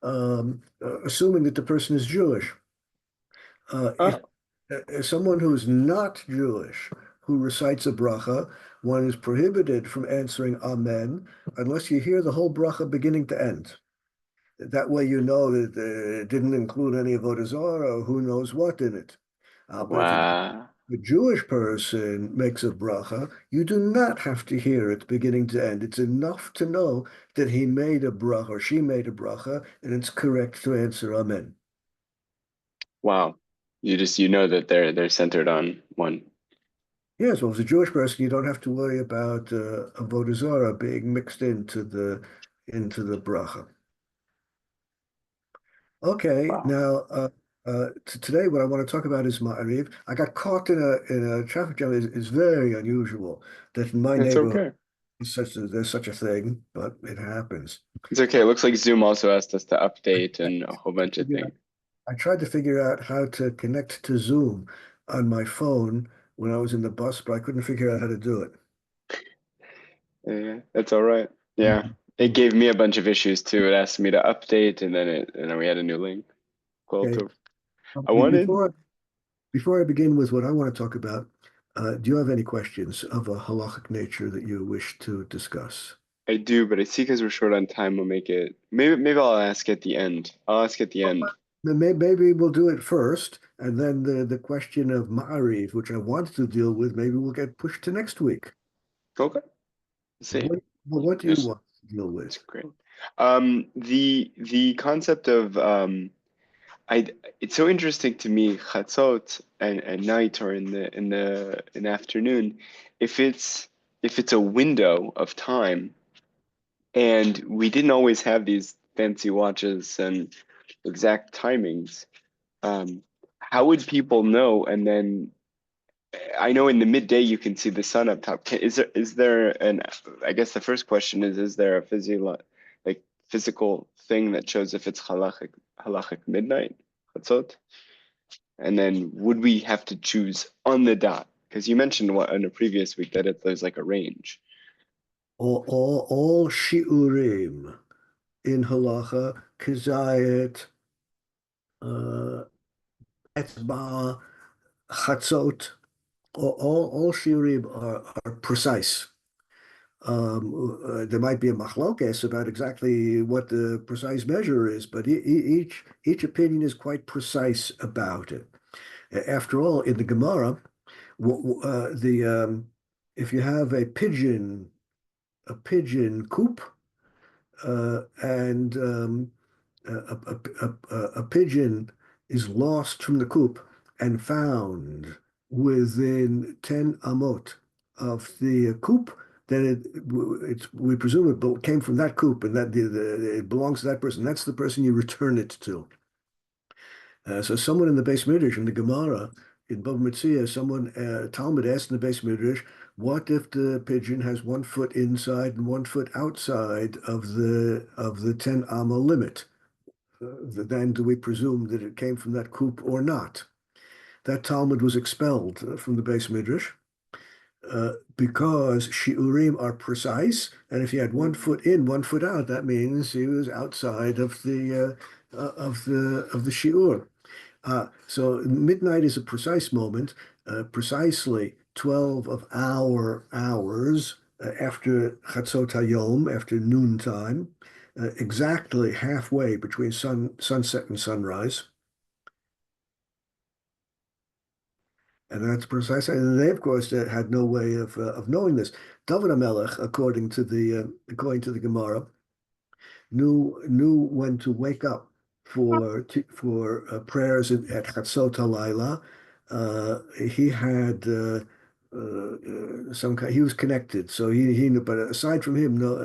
assuming that the person is Jewish. If Oh, someone who's not Jewish who recites a bracha, one is prohibited from answering Amen unless you hear the whole bracha beginning to end. That way you know that it didn't include any avodah zarah or who knows what in it. But if wow. a Jewish person makes a bracha, you do not have to hear it beginning to end. It's enough to know that he made a bracha or she made a bracha, and it's correct to answer Amen. Wow. You know that they're centered on one. Yes, well, as a Jewish person, you don't have to worry about avodah zarah being mixed into the bracha. Okay, Wow. now today what I want to talk about is Ma'ariv. I got caught in a traffic jam. It's very unusual that in my It's neighborhood okay. there's such a thing, but it happens. It's okay. It looks like Zoom also asked us to I, update I, and a whole bunch of figured things. out- I tried to figure out how to connect to Zoom on my phone when I was in the bus, but I couldn't figure out how to do it. Yeah, it's all right. Yeah. It gave me a bunch of issues too. It asked me to update and then we had a new link. Cool Okay, too. I be- wanted before before I begin with what I want to talk about, do you have any questions of a halachic nature that you wish to discuss? I do, but I see because we're short on time, we'll make it maybe I'll ask at the end. I'll ask at the end. Then maybe we'll do it first, and then the question of Ma'ariv, which I wanted to deal with, maybe we'll get pushed to next week. Okay. See. What do you It's want to deal with? it's great. The concept of I it's so interesting to me, chatzot and at night or in the afternoon, if it's a window of time, and we didn't always have these fancy watches and exact timings. Um, how would people know? And then I know in the midday you can see the sun up top. Is there an I guess the first question is there a physical thing that shows if it's halachic midnight, chatzot? And then would we have to choose on the dot? Because you mentioned what in a previous week that there's like a range. All shiurim in halacha, kizayet, uh, etzba, chatzot, all shiurim are precise. There might be a machlokes about exactly what the precise measure is, but each opinion is quite precise about it. After all, in the Gemara, the if you have a pigeon coop, and a pigeon is lost from the coop and found within 10 amot of the coop, then we presume it came from that coop and that it belongs to that person. That's the person you return it to. So someone in the Beis Midrash in the Gemara in Bava Metzia, Talmud asked in the Beis Midrash, what if the pigeon has 1 foot inside and 1 foot outside of the 10 amma limit? Then do we presume that it came from that coop or not? That Talmud was expelled from the Beis Midrash because shiurim are precise, and if he had 1 foot in, 1 foot out, that means he was outside of the shiur. So midnight is a precise moment, precisely 12 of our hours after Chatzot Hayom, after noontime, exactly halfway between sunset and sunrise. And that's precisely, and they, of course, had no way of knowing this. David HaMelech, according to the Gemara, knew when to wake up for prayers at Chatzot Halayla. He had some kind. He was connected, so he knew. But aside from him, no,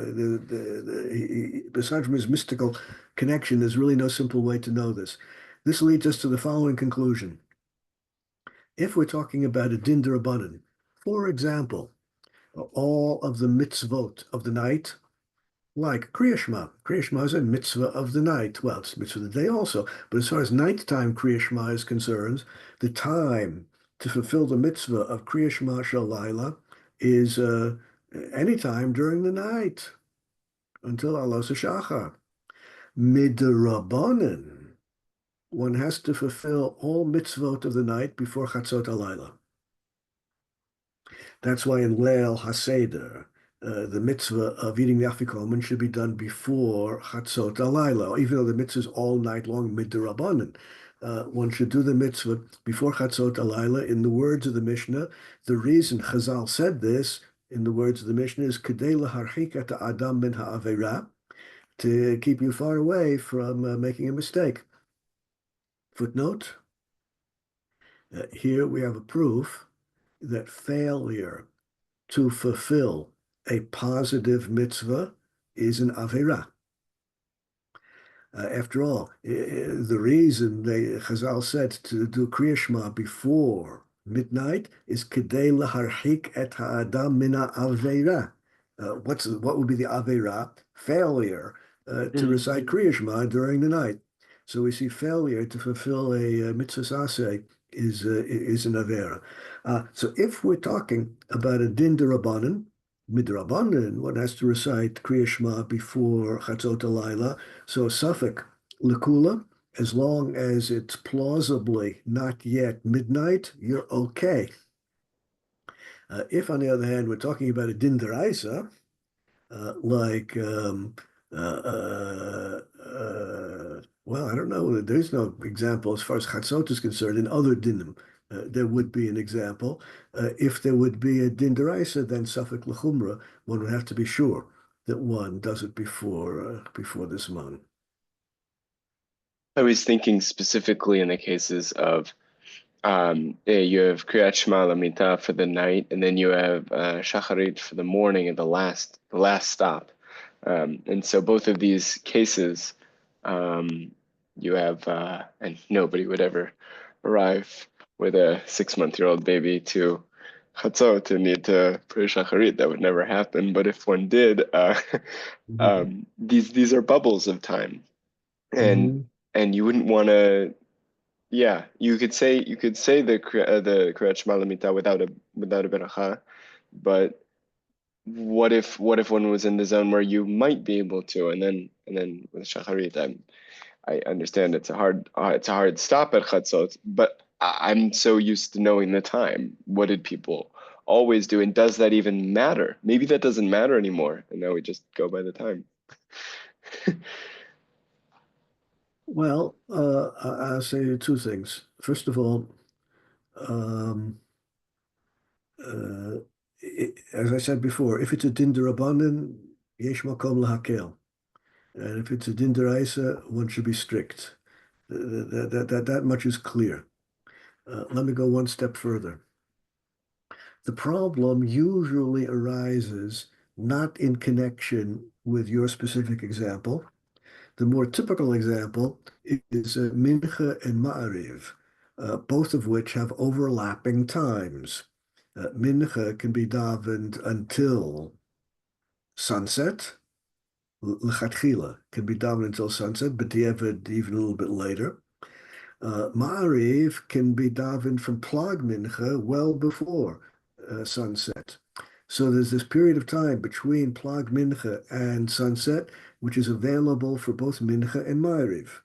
aside from his mystical connection, there's really no simple way to know this. This leads us to the following conclusion: if we're talking about a din d'Rabbanan, for example, all of the mitzvot of the night like Kriya Shema. Kriya Shema is a mitzvah of the night. Well, it's a mitzvah of the day also. But as far as nighttime Kriya Shema is concerned, the time to fulfill the mitzvah of Kriya Shema Shel Laila is any time during the night until Alos HaShachar. Midrabanan, one has to fulfill all mitzvot of the night before Chatzot Alayla. That's why in Leil HaSeder, the mitzvah of eating the afikomen should be done before Chatzot Alayla, even though the mitzvah is all night long midrabanan. One should do the mitzvah before Chatzot Alayla. In the words of the Mishnah, the reason Chazal said this, in the words of the Mishnah, is Kedei laharchik et Adam min ha'avera, to keep you far away from making a mistake. Footnote, here we have a proof that failure to fulfill a positive mitzvah is an avera. After all, the reason Chazal said to do Kriya Shema before midnight is kedei laharchik et ha'adam mina avera. What would be the avera? Failure to recite Kriya Shema during the night. So we see failure to fulfill a mitzvah aseh is an avera. So if we're talking about a din derabanan, midrabanan, one has to recite Kriya Shema before Chatzot Alayla. So suffix lekula, as long as it's plausibly not yet midnight, you're okay. If, on the other hand, we're talking about a din deraisa, like well, I don't know. There's no example as far as chatzot is concerned. In other dinim, there would be an example. If there would be a din deraisa, then suffix lechumra, one would have to be sure that one does it before this month. I was thinking specifically in the cases of you have Kriyat Shema Lamita for the night, and then you have Shacharit for the morning and the last stop. And so both of these cases, you have, and nobody would ever arrive with a 6-month-old baby to Chatzot to need to pray Shacharit. That would never happen. But if one did, these are bubbles of time, and you wouldn't want to. Yeah, you could say the Kriyat Shema Lamita without a beracha, but what if one was in the zone where you might be able to, and then with Shacharit, I understand it's a hard stop at Chatzot, but I'm so used to knowing the time. What did people always do, and does that even matter? Maybe that doesn't matter anymore, and now we just go by the time. Well, I'll say two things. First of all, as I said before, if it's a din derabanan, yesh makom lahakel, and if it's a din deraisa, one should be strict. That much is clear. Let me go one step further. The problem usually arises not in connection with your specific example. The more typical example is Mincha and Ma'ariv, both of which have overlapping times. Mincha can be davened until sunset. L'chatchila can be davened until sunset, but even a little bit later. Ma'ariv can be davened from Plag Mincha well before sunset. So there's this period of time between Plag Mincha and sunset, which is available for both Mincha and Ma'ariv.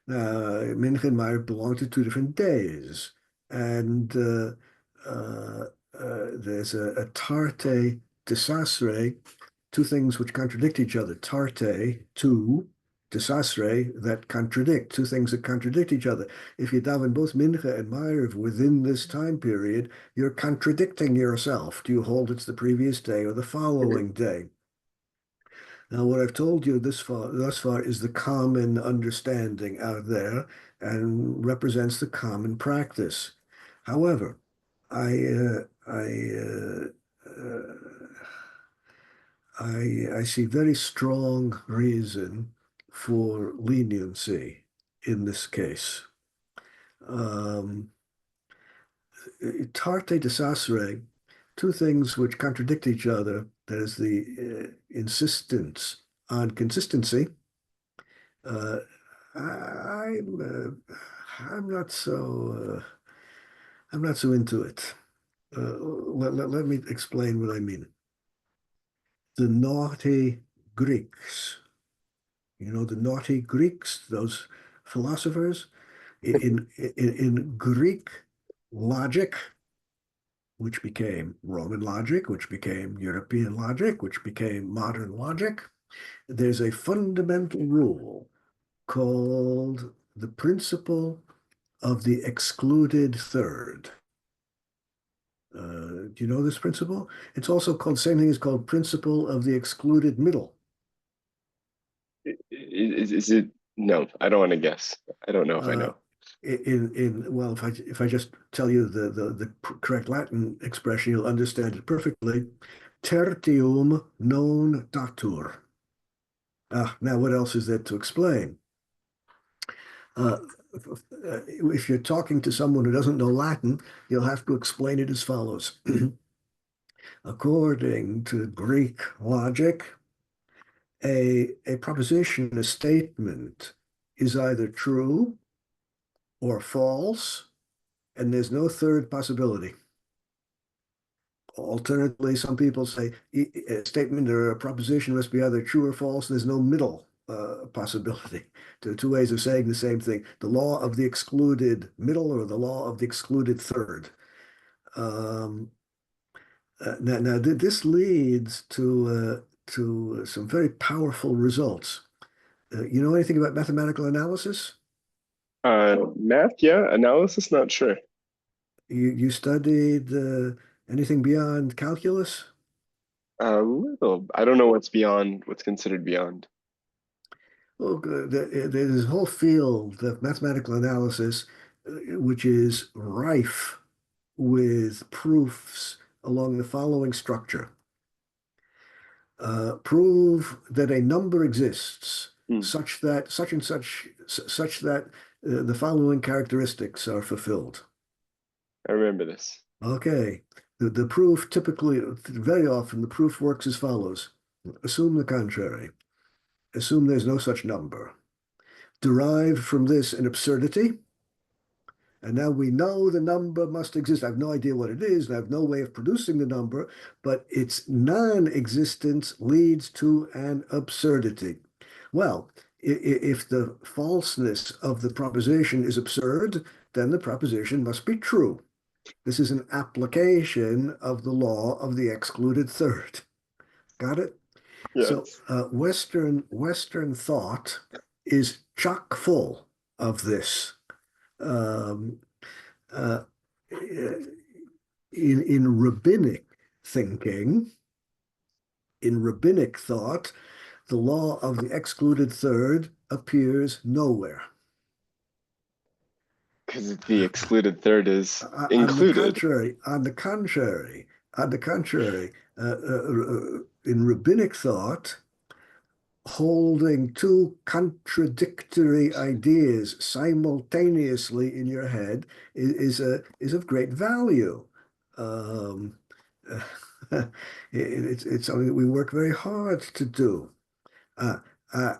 Mincha and Ma'ariv belong to two different days, and there's a tarte desasre, two things which contradict each other. Tarte, two, desasre, that contradict, two things that contradict each other. If you daven both Mincha and Ma'ariv within this time period, you're contradicting yourself. Do you hold it's the previous day or the following day? Now, what I've told you thus far is the common understanding out there and represents the common practice. However, I see very strong reason for leniency in this case. Tarte desasre, two things which contradict each other. That is the insistence on consistency. I'm not so into it. Let me explain what I mean. The naughty Greeks You know, the naughty Greeks, those philosophers. In Greek logic, which became Roman logic, which became European logic, which became modern logic, there's a fundamental rule called the principle of the excluded third. Do you know this principle? It's also called, same thing is called principle of the excluded middle. Is it? No, I don't want to guess. I don't know if I Uh, know. well, if I just tell you the correct Latin expression, you'll understand it perfectly. Tertium non datur. Now, what else is there to explain? Uh, if you're talking to someone who doesn't know Latin, you'll have to explain it as follows. According to Greek logic, a proposition, a statement, is either true or false, and there's no third possibility. Alternatively, some people say a statement or a proposition must be either true or false. There's no middle possibility. There are two ways of saying the same thing. The law of the excluded middle or the law of the excluded third. Um, now, this leads to some very powerful results. You know anything about mathematical analysis? Math, yeah. Analysis, not sure. You studied anything beyond calculus? A little. I don't know what's considered beyond. Well, there's this whole field of mathematical analysis, which is rife with proofs along the following structure. Prove that a number exists Hmm, such that such and such that the following characteristics are fulfilled. I remember this. Okay. The proof typically, very often, the proof works as follows. Assume the contrary. Assume there's no such number. Derive from this an absurdity. And now we know the number must exist. I have no idea what it is, and I have no way of producing the number, but its non-existence leads to an absurdity. Well, if the falseness of the proposition is absurd, then the proposition must be true. This is an application of the law of the excluded third. Got it? So Yes. Western thought is chock full of this. Um, uh, in rabbinic thinking, in rabbinic thought, the law of the excluded third appears nowhere. Because the excluded third is On the included. contrary, in rabbinic thought, holding two contradictory ideas simultaneously in your head is of great value. Um, it's something that we work very hard to do. Uh,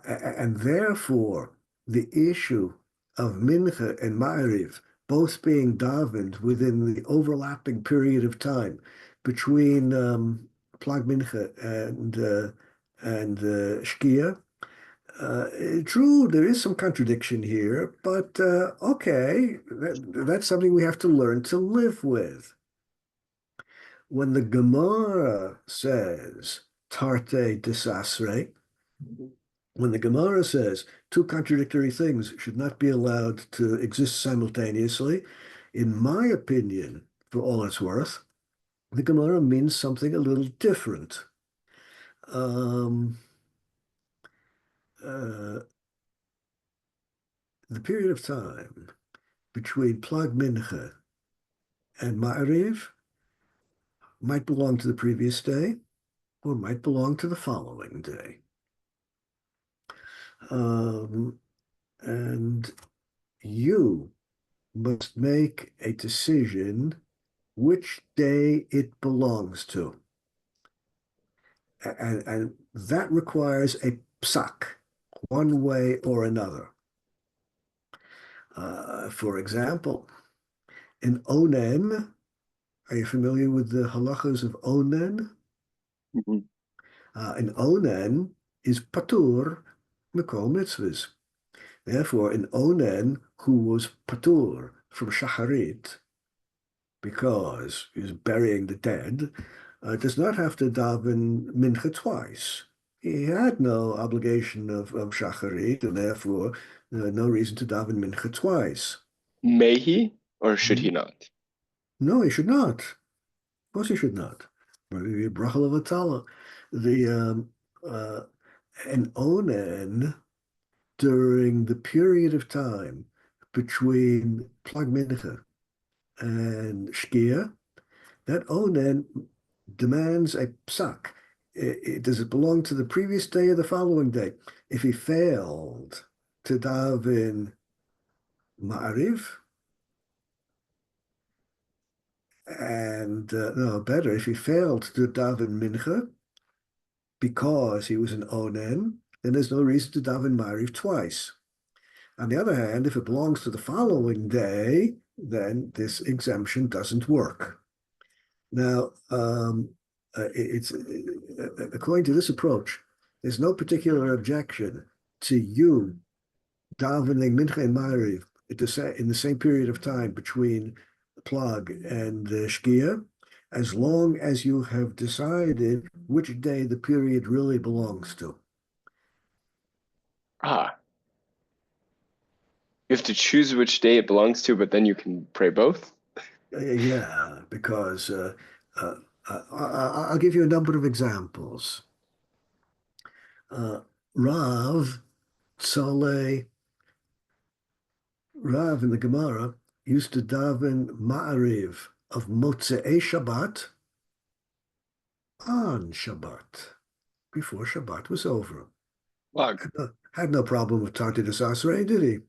and therefore, the issue of Mincha and Ma'ariv both being davened within the overlapping period of time between Plag Mincha and Shkia. True, there is some contradiction here, but okay, that's something we have to learn to live with. When the Gemara says tarte desasre, when the Gemara says two contradictory things should not be allowed to exist simultaneously, in my opinion, for all it's worth, the Gemara means something a little different. Um, uh, the period of time between Plag Mincha and Ma'ariv might belong to the previous day or might belong to the following day. And you must make a decision which day it belongs to. And that requires a psak, one way or another. For example, in Onen, are you familiar with the halachas of Onen? Mhm. In Onen is patur Mikol mitzvahs. Therefore, an onen who was patur from shacharit because he's burying the dead does not have to daven mincha twice. He had no obligation of shacharit, and therefore no reason to daven mincha twice. May he or should he Mhm. not? No, he should not. Of course, he should not. Brachal of Atala. The an onen during the period of time between Plag Mincha and Shkia, that onen demands a psak. Does it belong to the previous day or the following day? If he failed to daven Ma'ariv, and no, better, if he failed to daven Mincha because he was an onen, then there's no reason to daven Ma'ariv twice. On the other hand, if it belongs to the following day, then this exemption doesn't work. Now, it's according to this approach, there's no particular objection to you davening Mincha and Ma'ariv in the same period of time between Plag and Shkia, as long as you have decided which day the period really belongs to. Ah, you have to choose which day it belongs to, but then you can pray both? Yeah, because uh, I'll give you a number of examples. Uh, Rav Tzolei Rav in the Gemara used to daven Ma'ariv of Motzei Shabbat on Shabbat, before Shabbat was over. Wow. Had no problem with Tarti Desasre, did he?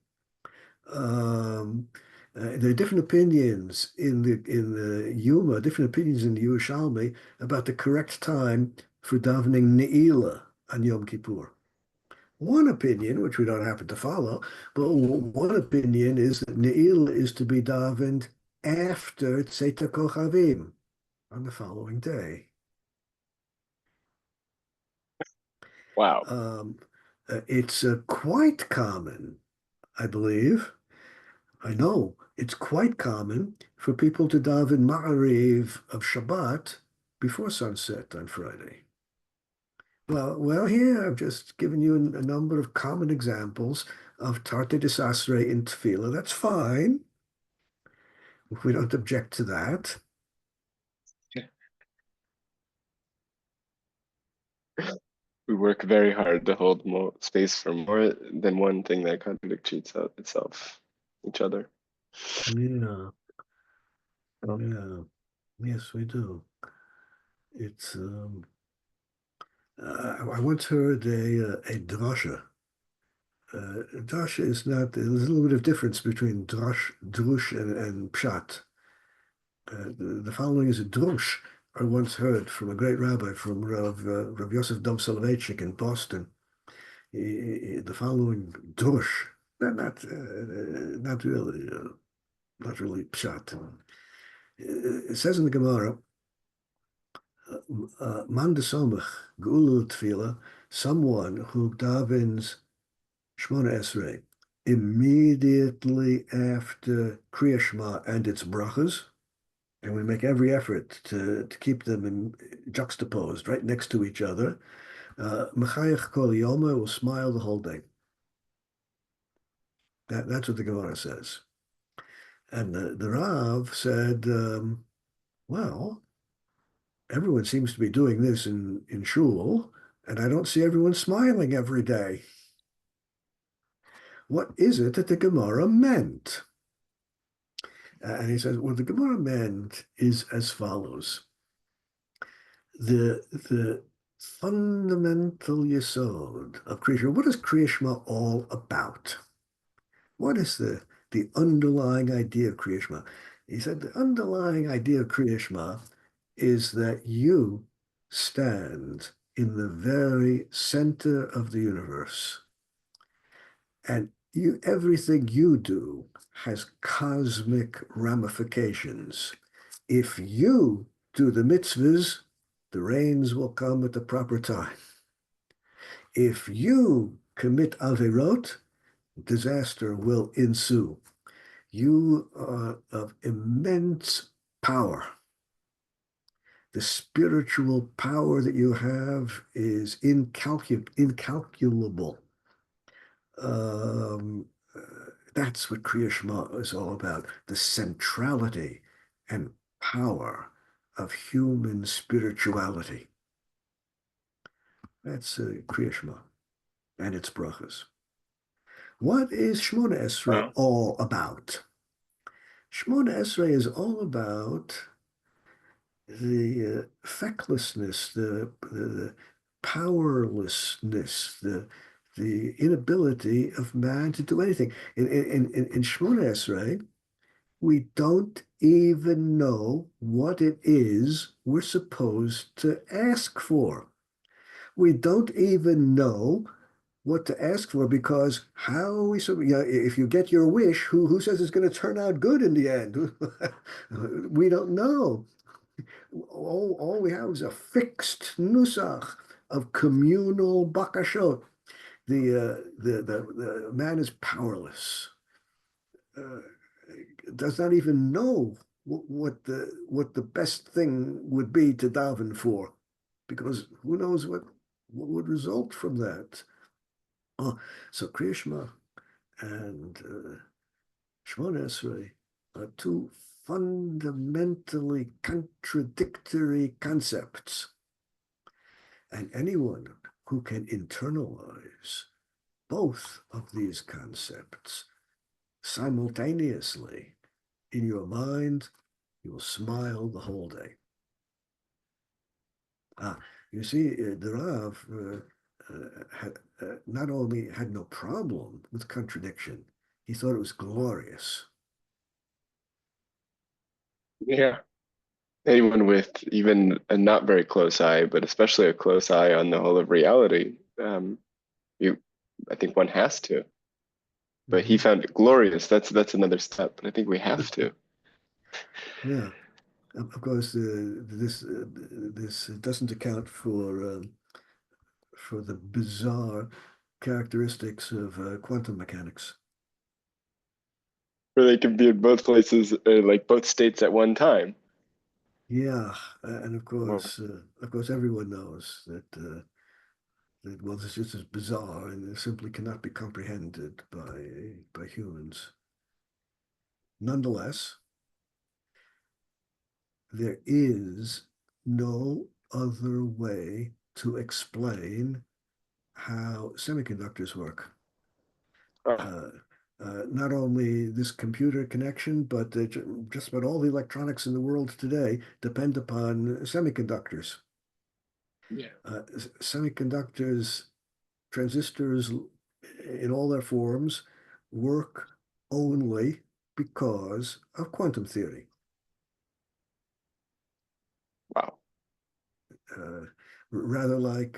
Um, there are different opinions in the Yuma, different opinions in the Yerushalmi about the correct time for davening Ne'ilah on Yom Kippur. One opinion, which we don't happen to follow, but one opinion is that Ne'ilah is to be davened after Tzeta Kochavim on the following day. Wow. Um, it's quite common, I believe. I know it's quite common for people to daven Ma'ariv of Shabbat before sunset on Friday. Well, here I've just given you a number of common examples of Tarte Desasre in Tefillah. That's fine. We don't object to that. We work very hard to hold more space for more than one thing that contradicts each other. Yeah, yeah. Yes, we do. It's I once heard a drasha. Drasha is not. There's a little bit of difference between drush, and pshat. The following is a drush I once heard from a great rabbi from Rav Yosef Dov Soloveitchik in Boston. The following drush, not really pshat. It says in the Gemara, man desomach geulu tefillah, someone who davens Shmona Esrei immediately after Kriya Shema and its brachas, and we make every effort to keep them juxtaposed right next to each other. Mechayach kol yoma will smile the whole day. That's what the Gemara says. And the Rav said, well, everyone seems to be doing this in shul, and I don't see everyone smiling every day. What is it that the Gemara meant? And he says, what the Gemara meant is as follows. The fundamental yesod of Kriya Shema, what is Kriya Shema all about? What is the underlying idea of Kriya Shema? He said the underlying idea of Kriya Shema is that you stand in the very center of the universe. And everything you do has cosmic ramifications. If you do the mitzvahs, the rains will come at the proper time. If you commit averot, disaster will ensue. You are of immense power. The spiritual power that you have is incalculable. Um, uh, that's what Kriya Shema is all about, the centrality and power of human spirituality. That's Kriya Shema and its brachas. What is Shmona Esrei Wow. all about? Shmona Esrei is all about the fecklessness, the powerlessness, the inability of man to do anything. In Shmona Esrei, we don't even know what it is we're supposed to ask for. We don't even know what to ask for because how are we so if you get your wish, who says it's going to turn out good in the end? We don't know. All we have is a fixed nusach of communal bakashot. The man is powerless, uh, does not even know what the best thing would be to daven for, because who knows what would result from that. Oh, so Kriya Shema and Shemona Esrei are two fundamentally contradictory concepts. And anyone who can internalize both of these concepts simultaneously in your mind, you will smile the whole day. You see, the Rav not only had no problem with contradiction, he thought it was glorious. Yeah. Anyone with even a not very close eye, but especially a close eye on the whole of reality, you, I think one has to. But he Mm-hmm. found it glorious. That's another step. But I think we have to. Yeah, of course, this doesn't account for the bizarre characteristics of quantum mechanics. Where they can be in both places, like both states at one time. Yeah, and Well, of course, everyone knows that well, this is just bizarre and it simply cannot be comprehended by humans. Nonetheless, there is no other way to explain how semiconductors work. oh, Uh, not only this computer connection, but just about all the electronics in the world today depend upon semiconductors. yeah. Semiconductors, transistors in all their forms, work only because of quantum theory. Wow. Uh, Rather like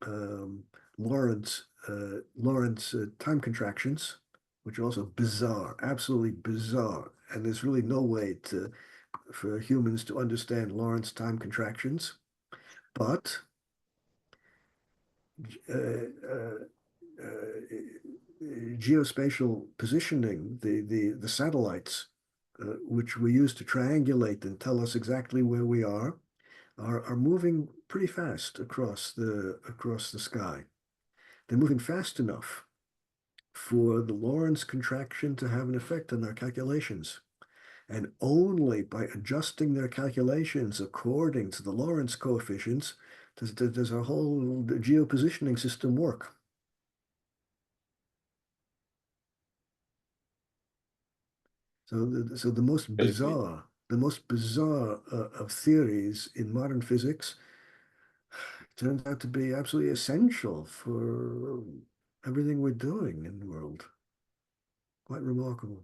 um, Lorentz time contractions, which are also bizarre, absolutely bizarre. And there's really no way for humans to understand Lorentz time contractions. But uh, uh, geospatial positioning, the satellites, which we use to triangulate and tell us exactly where we are moving pretty fast across the sky. They're moving fast enough for the Lorentz contraction to have an effect on our calculations. And only by adjusting their calculations according to the Lorentz coefficients does our whole geopositioning system work. So Crazy. the most bizarre of theories in modern physics turns out to be absolutely essential for everything we're doing in the world. Quite remarkable.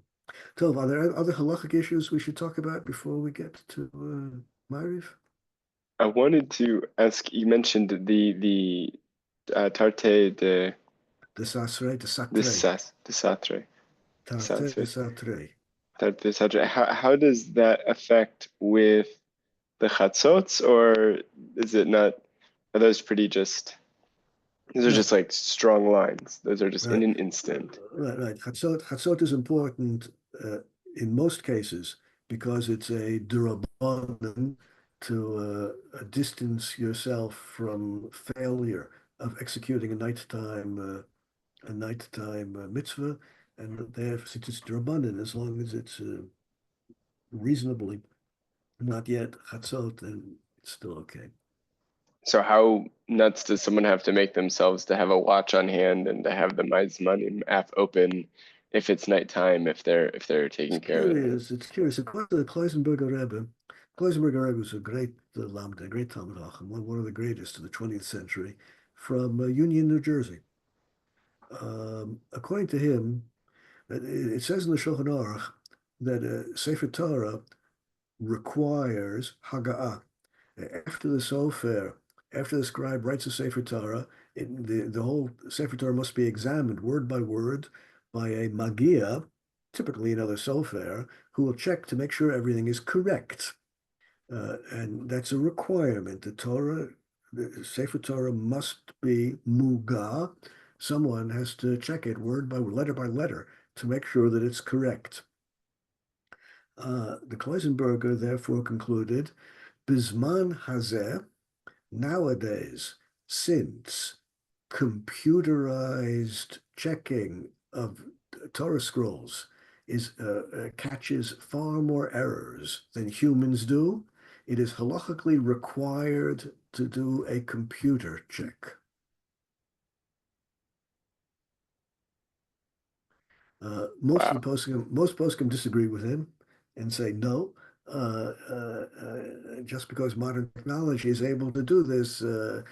Tov, are there other halachic issues we should talk about before we get to Ma'ariv? I wanted to ask. You mentioned the tarte De de Satre, sas de satre Tarte de satre Satre. tarte de satre. How does that affect with the chatzots, or is it not? Are those pretty just Those are Right, just like strong lines. Those are just in right, an instant. right. Chatzot is important uh, in most cases because it's a durabanan to distance yourself from failure of executing a nighttime mitzvah, and therefore since it's durabanan, as long as it's reasonably not yet chatzot, then it's still okay. So how nuts does someone have to make themselves to have a watch on hand and to have the Maizmanim app open if it's nighttime, if they're It's taking care of it? curious. It's curious. According to the Kloisenberger Rebbe was a great Lamda, a great Talmud Chacham, one of the greatest of the 20th century, from Union, New Jersey. According to him, it says in the Shulchan Aruch that Sefer Torah requires Haga'ah. After the Sofer, after the scribe writes a Sefer Torah, the whole Sefer Torah must be examined word by word by a Magia, typically another Sofer, who will check to make sure everything is correct. And that's a requirement. The Sefer Torah must be Muga. Someone has to check it word by letter to make sure that it's correct. The Kloisenberger therefore concluded, Bisman Hazeh, nowadays, since computerized checking of Torah scrolls catches far more errors than humans do, it is halachically required to do a computer check. Wow. Most poskim disagree with him and say no. Just because modern technology is able to do this, we're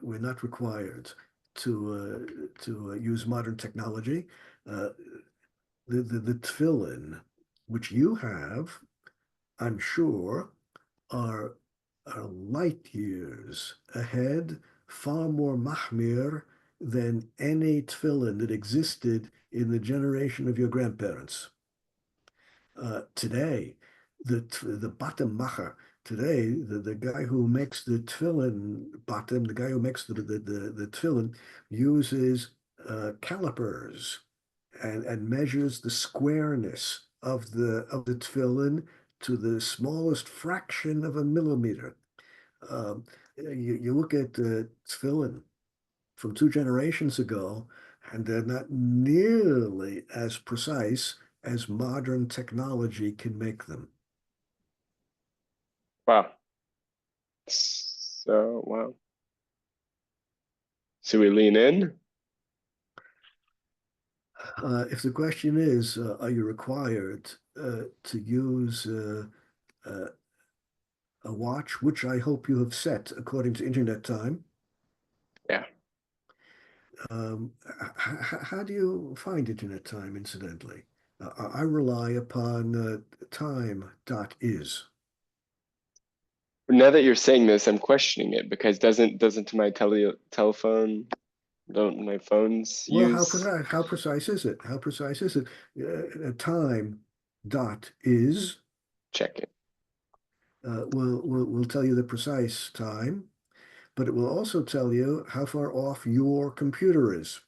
not required to use modern technology. Uh, the tefillin, which you have, I'm sure, are light years ahead, far more mahmir than any tefillin that existed in the generation of your grandparents. Today, the bottom macher, today, the guy who makes the tefillin bottom, the guy who makes the tefillin uses calipers and measures the squareness of the tefillin to the smallest fraction of a millimeter. Um, you look at tefillin from 2 generations ago, and they're not nearly as precise as modern technology can make them. Wow. So wow. So we lean in? If the question is, are you required to use uh, a watch, which I hope you have set according to internet time, Yeah. how do you find internet time, incidentally? I rely upon time.is. Now that you're saying this, I'm questioning it because doesn't my telephone don't my phones Well, use how precise is it? How precise is it? Time dot is checking? will tell you the precise time, but it will also tell you how far off your computer is.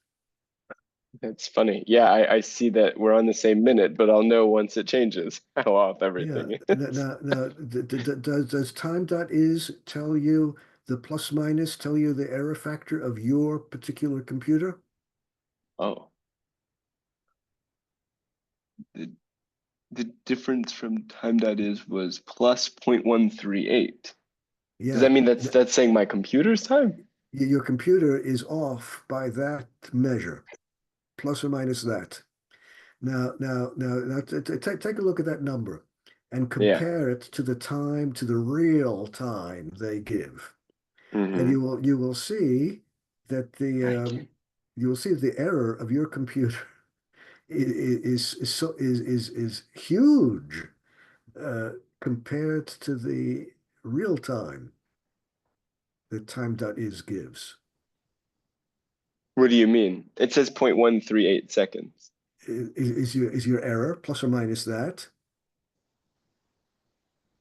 It's funny. Yeah, I see that we're on the same minute, but I'll know once it changes how off Yeah. everything is. Now, does time dot is tell you the plus minus, tell you the error factor of your particular computer? Oh, the, the difference from time that is was plus 0.138. Does Yeah. that mean that's saying my computer's time? Your computer is off by that measure, plus or minus that. Now, take a look at that number and Yeah. compare it to the real time they give, and Mm-hmm. you will see that Right. the error of your computer is huge uh, compared to the real time that time.is gives. What do you mean? It says 0.138 seconds. Is your error plus or minus that?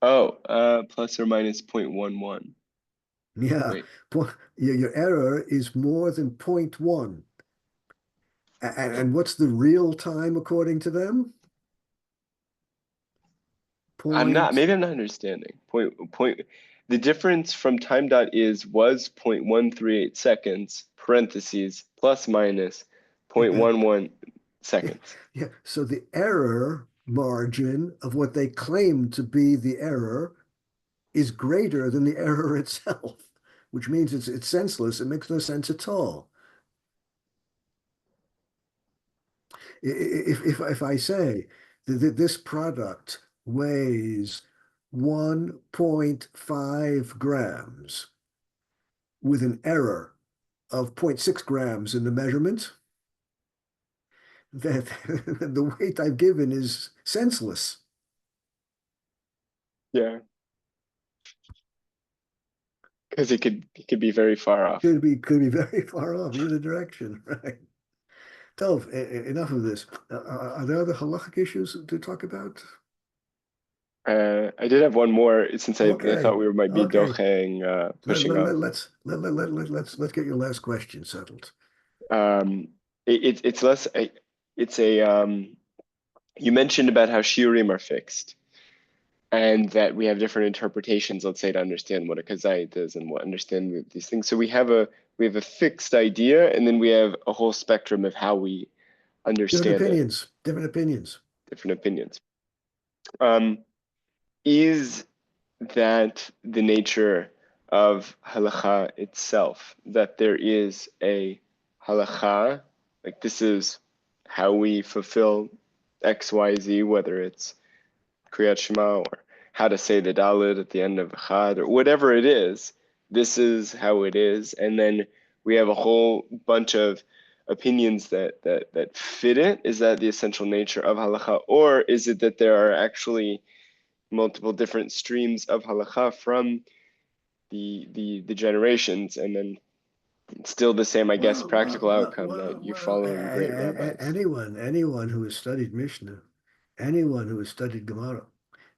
Oh, plus or minus 0.11. Yeah, Wait, your error is more than point 0.1. And what's the real time according to them? Point, maybe I'm not understanding. The difference from time dot is was 0.138 seconds, parentheses, plus minus yeah, 0.11 yeah, seconds. yeah. So the error margin of what they claim to be the error is greater than the error itself, which means it's senseless. It makes no sense at all. If I say that this product weighs 1.5 grams with an error of zero point 0.6 grams in the measurement, that the weight I've given is senseless. Yeah, because it could be very far off. Could be very far off either direction, right? Tov, enough of this. Are there other halachic issues to talk about? I did have one more since I thought Okay, we might be okay. docheng, pushing off. Let's get your last question settled. Um, it's less. It's a You mentioned about how shiurim are fixed and that we have different interpretations, let's say, to understand what a kazait is and what understand these things. So we have a fixed idea, and then we have a whole spectrum of how we Different understand it, opinions, different opinions. different opinions. Um, is that the nature of halacha itself? That there is a halacha, like this is how we fulfill X, Y, Z, whether it's Kriyat Shema or how to say the Dalit at the end of Chad or whatever it is. This is how it is, and then we have a whole bunch of opinions that fit it. Is that the essential nature of halacha, or is it that there are actually multiple different streams of halacha from the generations, and then it's still the same, I guess, practical outcome that you're following great rabbis. Anyone who has studied Mishnah, anyone who has studied Gemara,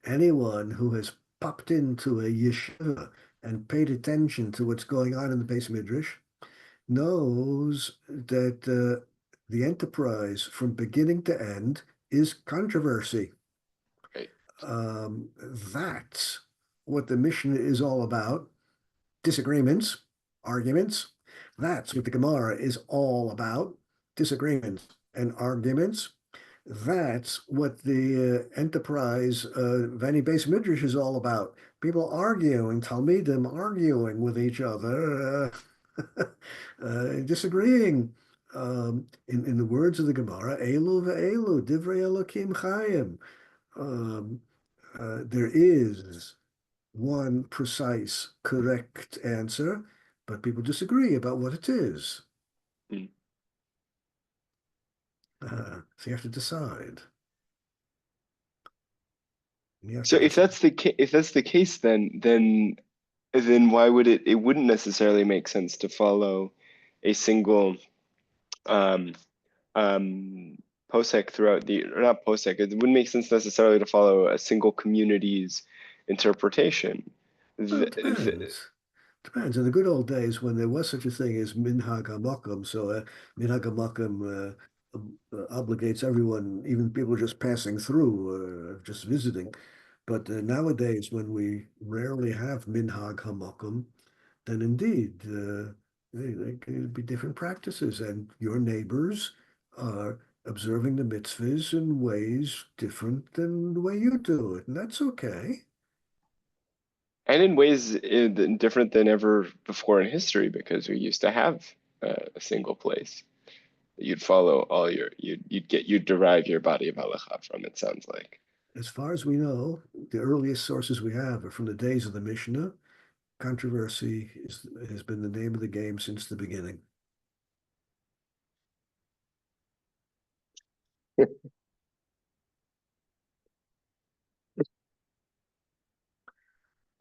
anyone who has popped into a yeshiva and paid attention to what's going on in the base midrash knows that the enterprise from beginning to end is controversy. Right. That's what the Mishnah is all about. Disagreements, arguments. That's what the Gemara is all about. Disagreements and arguments. That's what the enterprise of any base midrash is all about. People arguing, Talmidim arguing with each other, disagreeing. In the words of the Gemara, Elu ve'elu, divrei Elokim chayim. Um, there is one precise, correct answer, but people disagree about what it is. Mm. So you have to decide. You have So to decide. if that's the case, then why would it wouldn't necessarily make sense to follow a single um, posek throughout the or not posek. It wouldn't make sense necessarily to follow a single community's interpretation. Well, The, it the, depends. Depends. In the good old days when there was such a thing as minhag hamakom, so minhag hamakom obligates everyone, even people just passing through, just visiting. But nowadays, when we rarely have minhag hamakom, then indeed they could be different practices, and your neighbors are observing the mitzvahs in ways different than the way you do it, and that's okay. and in ways different than ever before in history, because we used to have a single place that you'd follow all you'd derive your body of halacha from. It sounds like. As far as we know, the earliest sources we have are from the days of the Mishnah. Has been the name of the game since the beginning.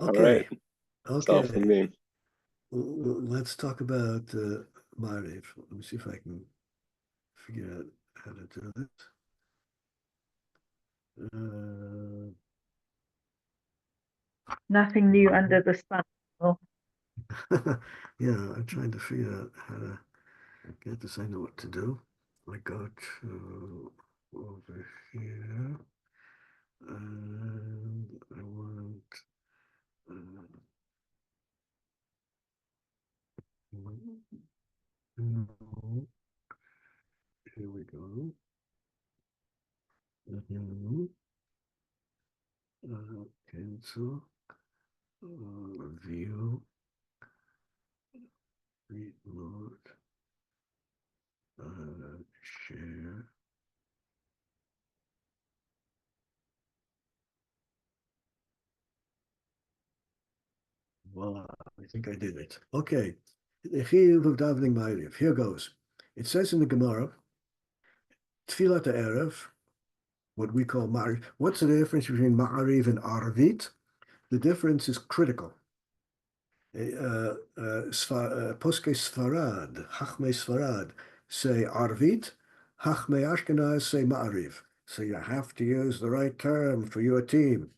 All right, Okay, that's all from okay. me. Let's talk about Mariv. Let me see if I can figure out how to do this. Uh, Nothing new under the sun. Oh, Yeah, I'm trying to figure out how to get this. I know what to do. I go to over here, and I want, uh, no, here we go. Mhm. Cancel, view, reload, share. Voila, I think I did it. Okay, the Chiyuv of davening Ma'ariv. Here goes. It says in the Gemara, Tfilat Erev, what we call Ma'ariv. What's the difference between Ma'ariv and Arvit? The difference is critical. Poske Sfarad, Chachmei Sfarad say Arvit, Chachmei Ashkenaz say Ma'ariv. So you have to use the right term for your team.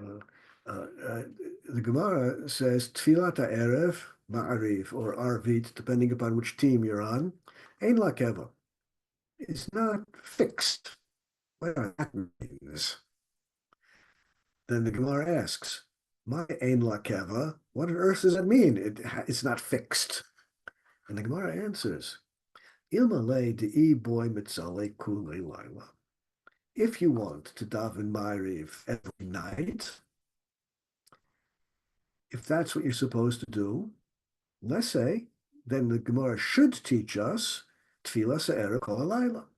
Uh, uh, uh, the Gemara says Tfilat Erev, Ma'ariv, or Arvit, depending upon which team you're on. Ein Lakeva. It's not fixed. What that means? Then the Gemara asks, "My ein lakeva, what on earth does that mean? It's not fixed." And the Gemara answers, "Ilmale de'i boy mitzale kule laila." If you want to daven Ma'ariv every night, if that's what you're supposed to do, let's say, then the Gemara should teach us Tefillah Se'era Kol Halayla.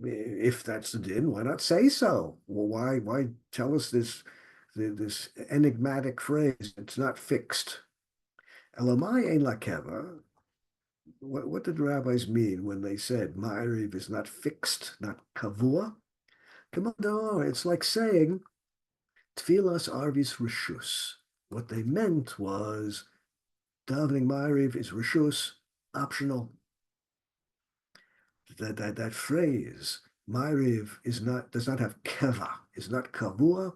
If that's the din, why not say so? Well, why tell us this enigmatic phrase? It's not fixed. Elamai ein lakeva. What did the rabbis mean when they said Ma'ariv is not fixed, not kavua? Come on, no, it's like saying Tfilas Arvis Rishus. What they meant was davening Ma'ariv is Rishus, optional. That phrase, Ma'ariv does not have keva, is not kavua.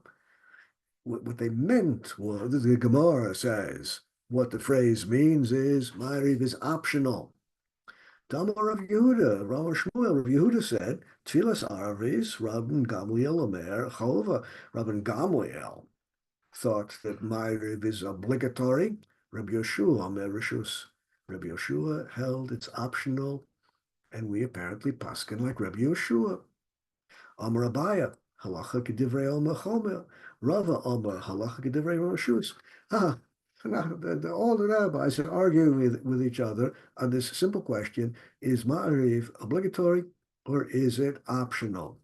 What they meant was, the Gemara says, what the phrase means is Ma'ariv is optional. Damar Rav Yehuda, Rav Shmuel, Rav Yehuda said, Tfilas Arvis, Rabban Gamliel Omer, Chova, Rabban Gamliel thought that Ma'ariv is obligatory. Rabbi Yeshua Omer Rishus. Rabbi Yeshua held it's optional, and we apparently paskin like Rabbi Yeshua. Amar Abaya, Halacha Kedivrei Omer Chomer. Rava Omer, Halacha Kedivrei Rishus. Ah, all the rabbis are arguing with each other on this simple question: is Ma'ariv obligatory or is it optional?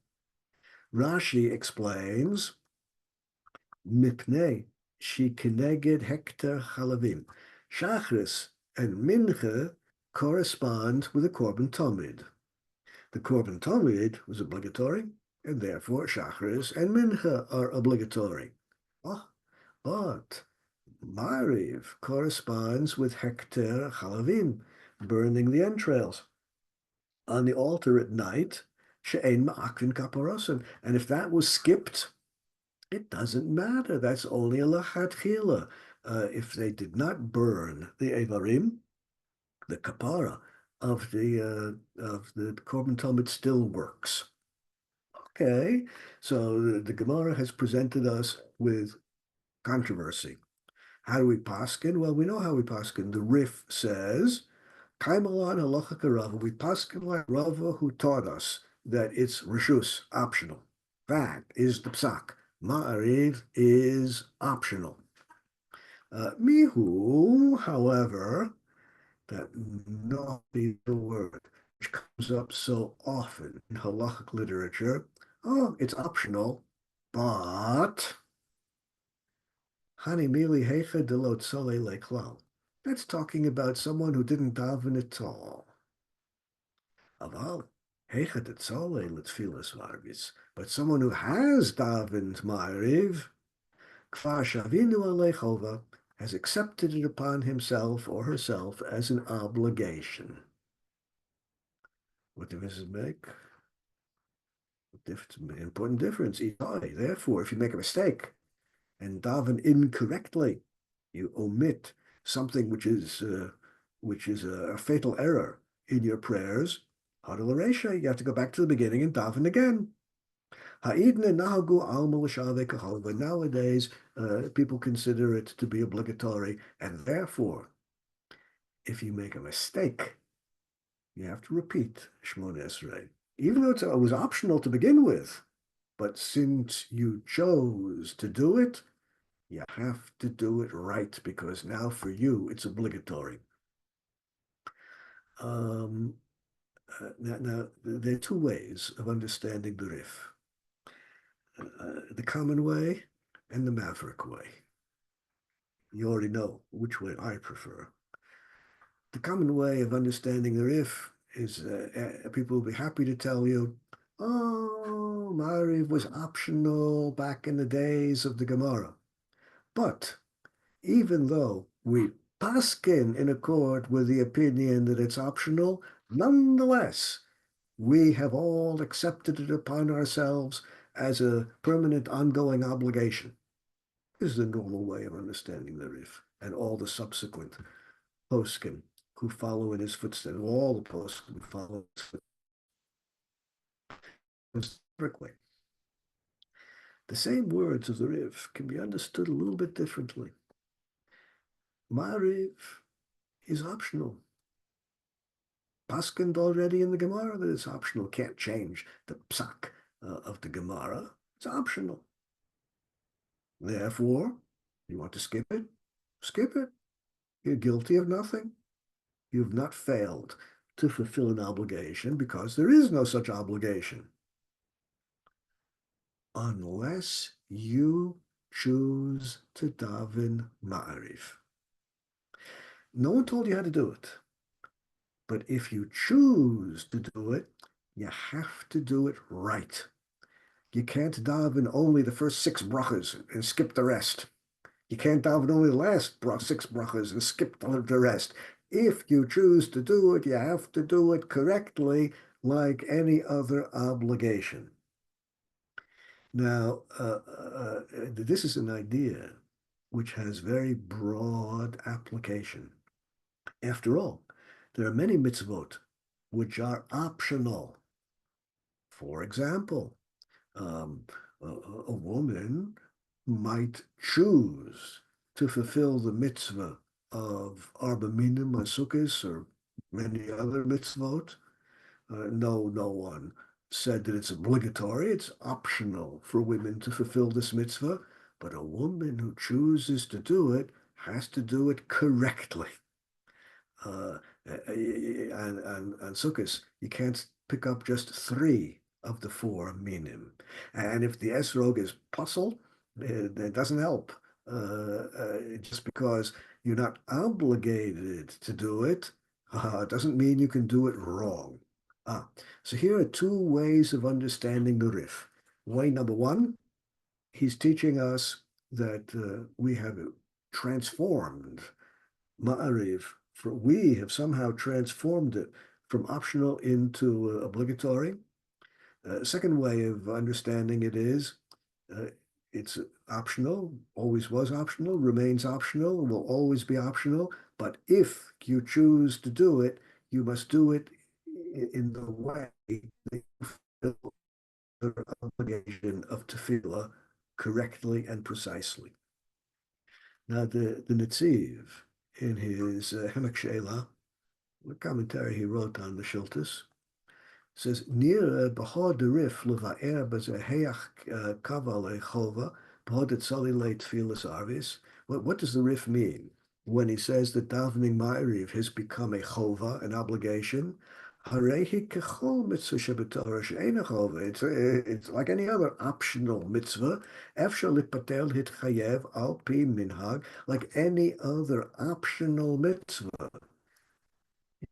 Rashi explains, Mipnei she keneged hektar chalavim. Shachris and Mincha correspond with the Korban Tamid. The Korban Tamid was obligatory, and therefore Shachris and Mincha are obligatory. Oh, but Ma'ariv corresponds with Hekter Chalavim, burning the entrails on the altar at night, She'ein Ma'akvin Kaparosim. And if that was skipped, it doesn't matter. That's only a lachatchila. If they did not burn the Evarim, the kapara of the Korban Talmud still works. Okay, so the Gemara has presented us with controversy. How do we paskin? Well, we know how we paskin. The Rif says, Kaimalan halacha karava. We paskin like Rava, who taught us that it's rishus, optional. That is the psak. Ma'ariv is optional. Mihu, however, that not be the word which comes up so often in halachic literature. Oh, it's optional, but Hani mili hecha delot sole leklal. That's talking about someone who didn't daven at all. Aval hecha tetzole letfilas marvis. But someone who has davened ma'ariv, kfar shavinu alechova, has accepted it upon himself or herself as an obligation. What difference does it make? Important difference. Therefore, if you make a mistake and daven incorrectly, You omit something which is a fatal error in your prayers. Hadalasha, you have to go back to the beginning and daven again. But nowadays, people consider it to be obligatory, and therefore, if you make a mistake, you have to repeat Shemona Esrei, even though it was optional to begin with. But since you chose to do it, you have to do it right because now for you it's obligatory. Um, now, there are two ways of understanding the Rif: the common way and the maverick way. You already know which way I prefer. The common way of understanding the Rif is people will be happy to tell you, oh, Ma'ariv was optional back in the days of the Gemara. But even though we paskin in accord with the opinion that it's optional, nonetheless, we have all accepted it upon ourselves as a permanent ongoing obligation. This is the normal way of understanding the Rif and all the subsequent poskim who follow in his footsteps, all the poskim who follow his footsteps strictly. The same words of the Rif can be understood a little bit differently. Ma'ariv is optional. Paskined already in the Gemara that it's optional. Can't change the psak of the Gemara. It's optional. Therefore, you want to skip it? Skip it. You're guilty of nothing. You've not failed to fulfill an obligation because there is no such obligation. Unless you choose to daven ma'ariv. No one told you how to do it. But if you choose to do it, you have to do it right. You can't daven only the first 6 brachas and skip the rest. You can't daven only the last 6 brachas and skip the rest. If you choose to do it, you have to do it correctly like any other obligation. Now, this is an idea which has very broad application. After all, there are many mitzvot which are optional. For example, a woman might choose to fulfill the mitzvah of Arba Minim or Sukkos or many other mitzvot. No one said that it's obligatory. It's optional for women to fulfill this mitzvah. But a woman who chooses to do it has to do it correctly. And Sukkos, you can't pick up just 3 of the 4 minim. And if the esrog is puzzle, it doesn't help. Just because you're not obligated to do it, doesn't mean you can do it wrong. So here are 2 ways of understanding the Rif. Way number 1, he's teaching us that we have transformed Ma'ariv. We have somehow transformed it from optional into obligatory. Second way of understanding it is it's optional, always was optional, remains optional, will always be optional. But if you choose to do it, you must do it in the way that you fulfill the obligation of tefillah correctly and precisely. Now, the Netziv, in his Hemek She'ela, the commentary he wrote on the Shiltus, says, Nir b'hod derif leva'er b'zeheach kaval echova b'hod etzali leit tfilas arvis. What does the Rif mean when he says that davening ma'ariv has become a chova, an obligation? Harehi kechol mitzvah shebetorah she'ein chova. It's like any other optional mitzvah. Efshar lipatel hitchayev al pi minhag, like any other optional mitzvah.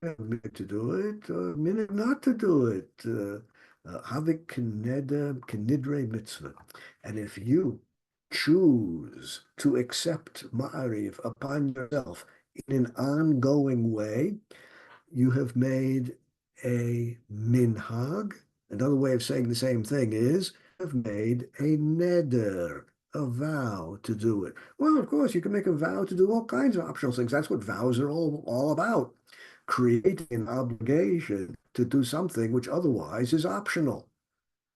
You have a minute to do it, or a minute not to do it. Havik kenidre mitzvah. And if you choose to accept ma'ariv upon yourself in an ongoing way, you have made a minhag. Another way of saying the same thing is you have made a neder, a vow to do it. Well, of course, you can make a vow to do all kinds of optional things. That's what vows are all about. Creating an obligation to do something which otherwise is optional.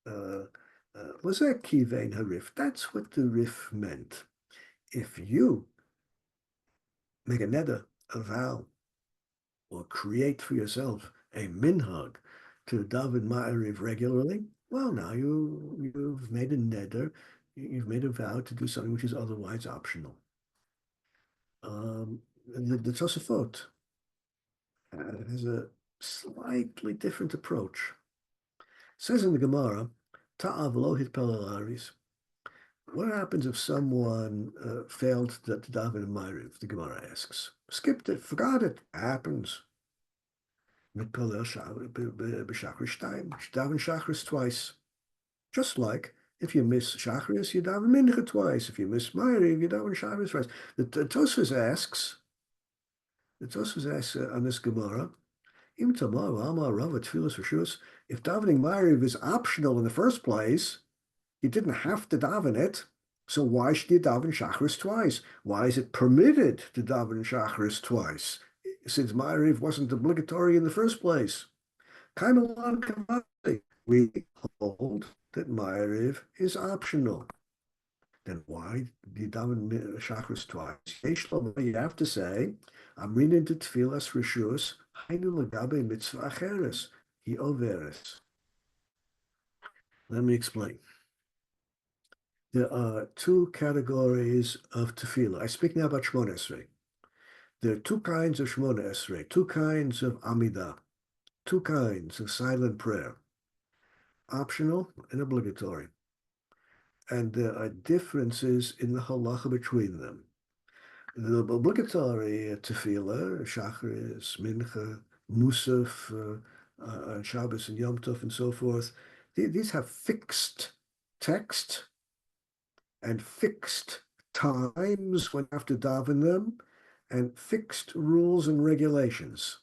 Uh, was that kivein harif? That's what the rif meant. If you make a neder, a vow, or create for yourself a minhag to daven ma'ariv regularly, well, now you've made a neder, you've made a vow to do something which is otherwise optional. The Tosafot has a slightly different approach. It says in the Gemara, Ta'av lo hitpalel aris. What happens if someone failed to daven a ma'ariv? The Gemara asks. Skipped it, forgot it. Happens. Mitpalel b'shachris time. Daven shachris twice. Just like if you miss shachris, you daven mincha twice. If you miss ma'ariv, you daven shachris twice. The Tosfos asks. The Tosfos asks on this Gemara. Im tamar amar rava tefillas reshus. If davening ma'ariv is optional in the first place, you didn't have to daven it. So why should you daven shachris twice? Why is it permitted to daven shachris twice? Since Ma'ariv wasn't obligatory in the first place. Kind of like we hold that Ma'ariv is optional. Then why do you daven shachris twice? Shlomo, you have to say, I'm reading to tefillas reshus, hainu legabe mitzvah acheres, hi overes. Let me explain. There are two categories of tefillah. I speak now about Shmona Esrei. There are two kinds of Shmona Esrei, two kinds of Amidah, two kinds of silent prayer, optional and obligatory. And there are differences in the halacha between them. The obligatory tefillah, Shacharis, Mincha, Musaf, Shabbos and Yom Tov and so forth, these have fixed text and fixed times when you have to daven them, and fixed rules and regulations.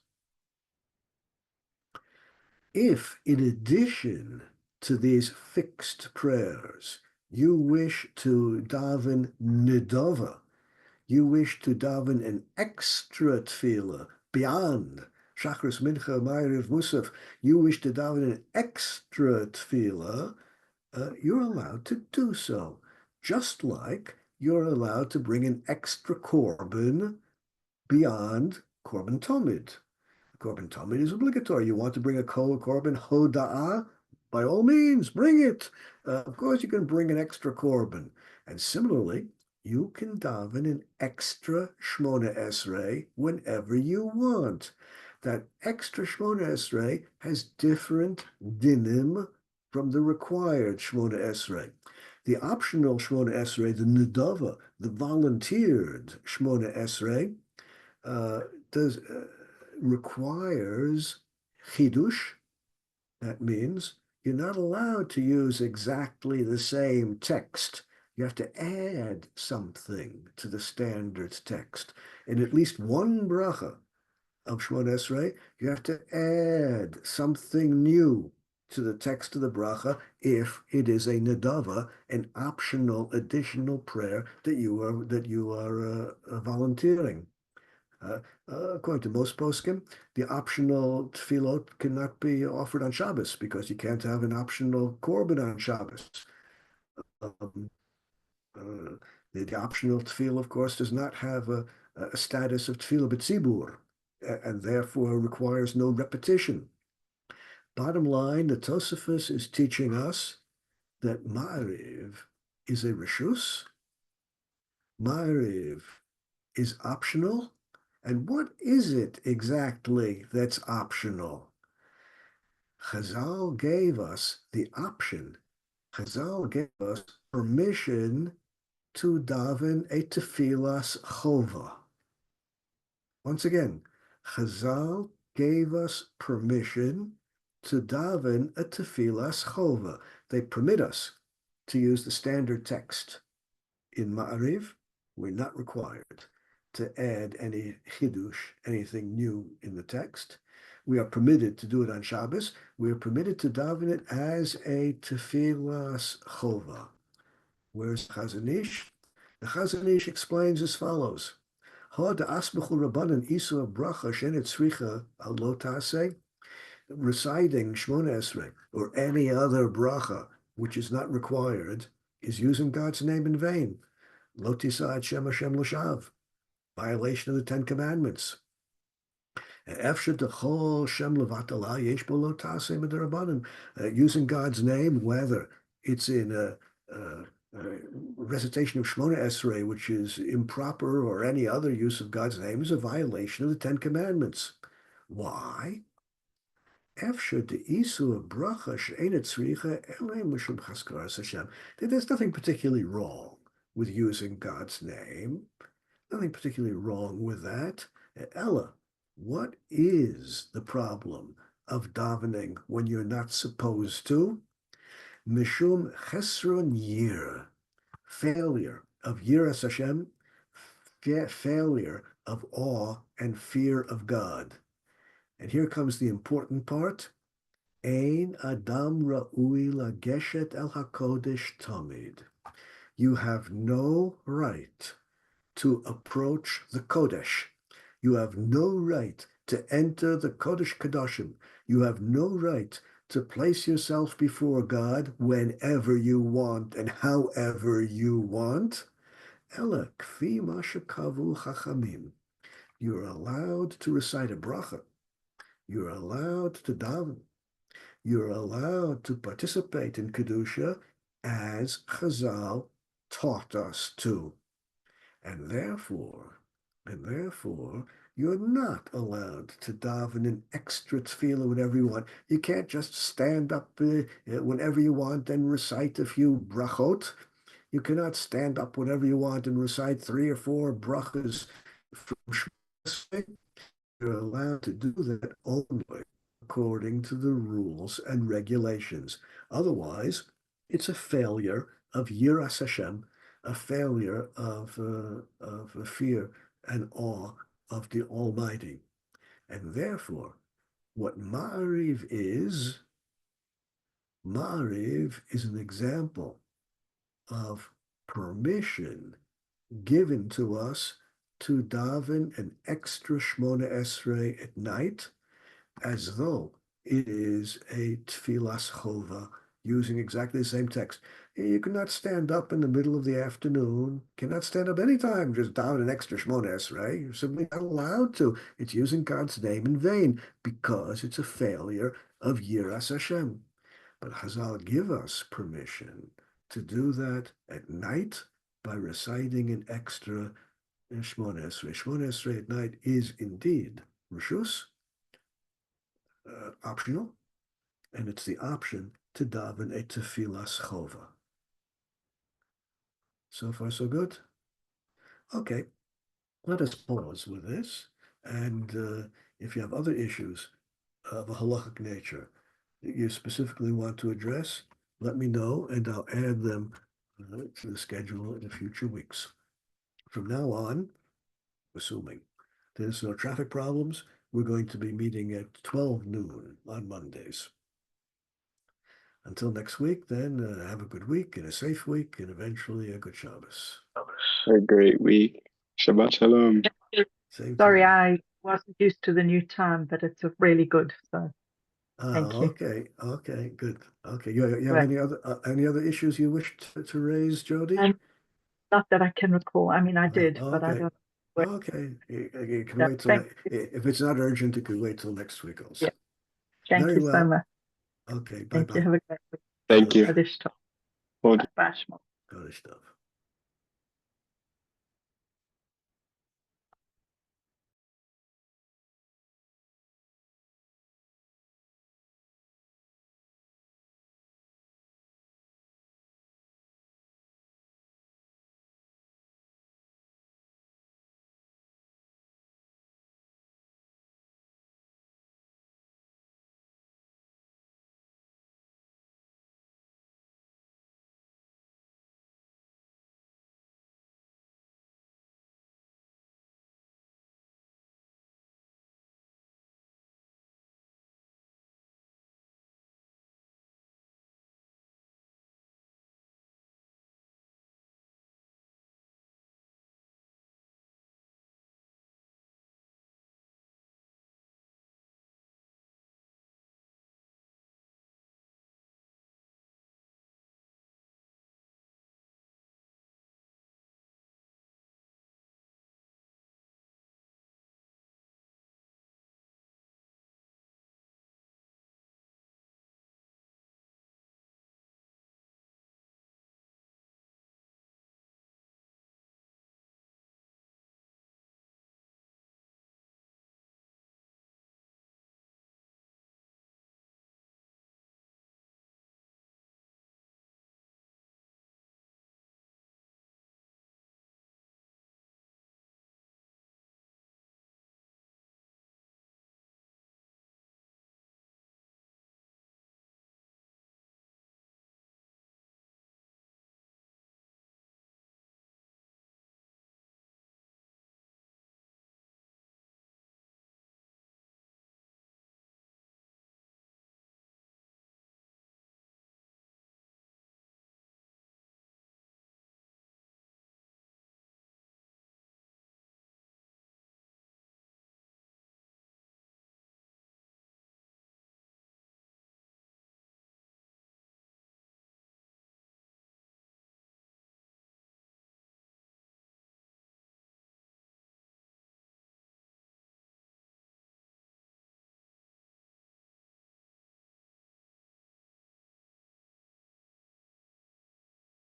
If, in addition to these fixed prayers, you wish to daven nidava, you wish to daven an extra tefillah beyond Shachris, Mincha, Ma'ariv, Musaf, you wish to daven an extra tefillah, you're allowed to do so. Just like you're allowed to bring an extra korban beyond korban tomid. Korban tomid is obligatory. You want to bring a korban hoda'ah? By all means, bring it. Of course, you can bring an extra korban. And similarly, you can daven an extra Shmona Esrei whenever you want. That extra Shmona Esrei has different dinim from the required Shmona Esrei. The optional Shmona Esrei, the Nedava, the volunteered Shmona Esrei, does requires chidush. That means you're not allowed to use exactly the same text. You have to add something to the standard text. In at least one bracha of Shmona Esrei, you have to add something new to the text of the bracha if it is a nedava, an optional additional prayer that you are volunteering. According to most poskim, the optional tefillot cannot be offered on Shabbos because you can't have an optional korban on Shabbos. Um, the optional tefillah, of course, does not have a status of tefillah b'tzibur, and therefore requires no repetition. Bottom line, the Tosafos is teaching us that Ma'ariv is a reshus. Ma'ariv is optional. And what is it exactly that's optional? Chazal gave us the option. Chazal gave us permission to daven a tefillas chova. Once again, Chazal gave us permission to daven a tefillas chova. They permit us to use the standard text. In Ma'ariv, we're not required to add any chidush, anything new in the text. We are permitted to do it on Shabbos. We are permitted to daven it as a tefillas chova. Where's Chazon Ish? The Chazon Ish explains as follows. Reciting Shmona Esrei or any other bracha which is not required is using God's name in vain. Lo tisa ad Shem Hashem l'shav, violation of the Ten Commandments. Using God's name, whether it's in a recitation of Shmona Esrei, which is improper, or any other use of God's name, is a violation of the Ten Commandments. Why? There's nothing particularly wrong with using God's name. Nothing particularly wrong with that. Ella, what is the problem of davening when you're not supposed to? Mishum chesron yir, failure of yiras Hashem, failure of awe and fear of God. And here comes the important part. Ein adam ra'ui lageshet el hakodesh tamid. You have no right to approach the Kodesh. You have no right to enter the Kodesh Kodashim. You have no right to place yourself before God whenever you want and however you want. Ela kfi ma shekavu chachamim. You're allowed to recite a bracha. You're allowed to daven. You're allowed to participate in Kedusha as Chazal taught us to. And therefore, you're not allowed to daven in extra tefillah whenever you want. You can't just stand up whenever you want and recite a few brachot. You cannot stand up whenever you want and recite 3 or 4 brachas from Shmos. You're allowed to do that only according to the rules and regulations. Otherwise, it's a failure of Yiras Hashem, a failure of fear and awe of the Almighty. And therefore, what Ma'ariv is an example of permission given to us to daven an extra Shmona Esrei at night, as though it is a tfilas chova, using exactly the same text. You cannot stand up in the middle of the afternoon, cannot stand up anytime, just daven an extra Shmona Esrei. You're simply not allowed to. It's using God's name in vain, because it's a failure of Yiras Hashem. But Chazal give us permission to do that at night by reciting an extra Shmona Esrei. Shmona Esrei at night is indeed Rishus, optional, and it's the option to daven a tefilas chova. So far, so good. Okay, let us pause with this, and if you have other issues of a halachic nature that you specifically want to address, let me know, and I'll add them to the schedule in the future weeks. From now on, assuming there's no traffic problems, we're going to be meeting at 12 noon on Mondays. Until next week, then, have a good week and a safe week and eventually a good Shabbos. A great week. Shabbat Shalom. Sorry, I wasn't used to the new time, but it's really good. So thank you. Okay, good. Okay, you have any other issues you wish to raise, Jody? Not that I can recall. I mean, I did, but I don't. Okay, you can wait till if it's not urgent, you can wait till next week also. Yeah. Thank you so much. Okay, bye. Thank you. Have a great week. Thank you. Kodesh Tov. Well, Bashmo. Kodesh Tov.